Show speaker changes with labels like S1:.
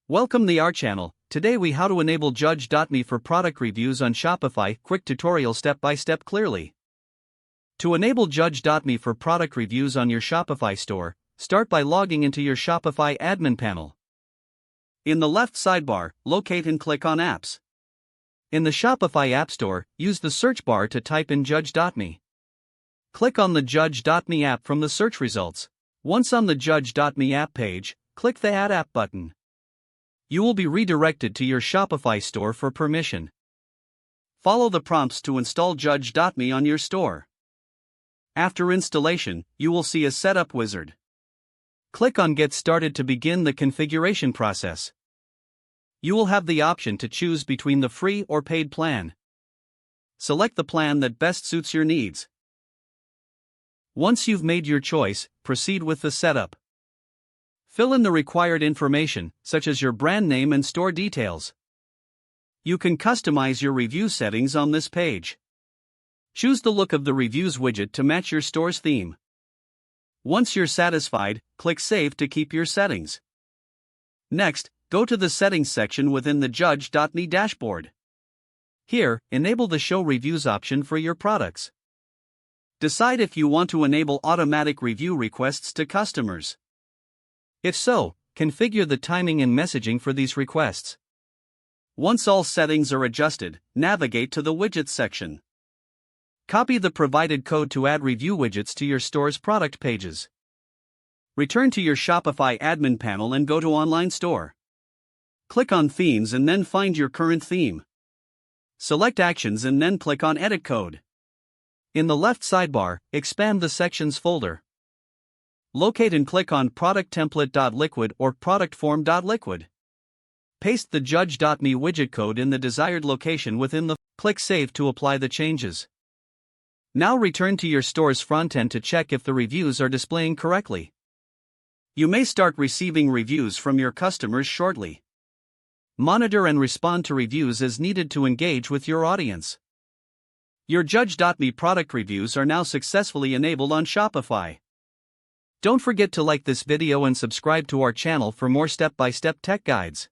S1: Welcome to our channel. Today we how to enable Judge.me for product reviews on Shopify. Quick tutorial step by step clearly. To enable Judge.me for product reviews on your Shopify store, start by logging into your Shopify admin panel. In the left sidebar, locate and click on Apps. In the Shopify App Store, use the search bar to type in Judge.me. Click on the Judge.me app from the search results. Once on the Judge.me app page, click the Add App button. You will be redirected to your Shopify store for permission. Follow the prompts to install Judge.me on your store. After installation, you will see a setup wizard. Click on Get Started to begin the configuration process. You will have the option to choose between the free or paid plan. Select the plan that best suits your needs. Once you've made your choice, proceed with the setup. Fill in the required information, such as your brand name and store details. You can customize your review settings on this page. Choose the look of the reviews widget to match your store's theme. Once you're satisfied, click Save to keep your settings. Next, go to the Settings section within the Judge.me dashboard. Here, enable the Show Reviews option for your products. Decide if you want to enable automatic review requests to customers. If so, configure the timing and messaging for these requests. Once all settings are adjusted, navigate to the Widgets section. Copy the provided code to add review widgets to your store's product pages. Return to your Shopify admin panel and go to Online Store. Click on Themes and then find your current theme. Select Actions and then click on Edit Code. In the left sidebar, expand the Sections folder. Locate and click on Product Template.liquid or Product Form.liquid. Paste the Judge.me widget code in the desired location within the. Click Save to apply the changes. Now return to your store's front end to check if the reviews are displaying correctly. You may start receiving reviews from your customers shortly. Monitor and respond to reviews as needed to engage with your audience. Your Judge.me product reviews are now successfully enabled on Shopify. Don't forget to like this video and subscribe to our channel for more step-by-step tech guides.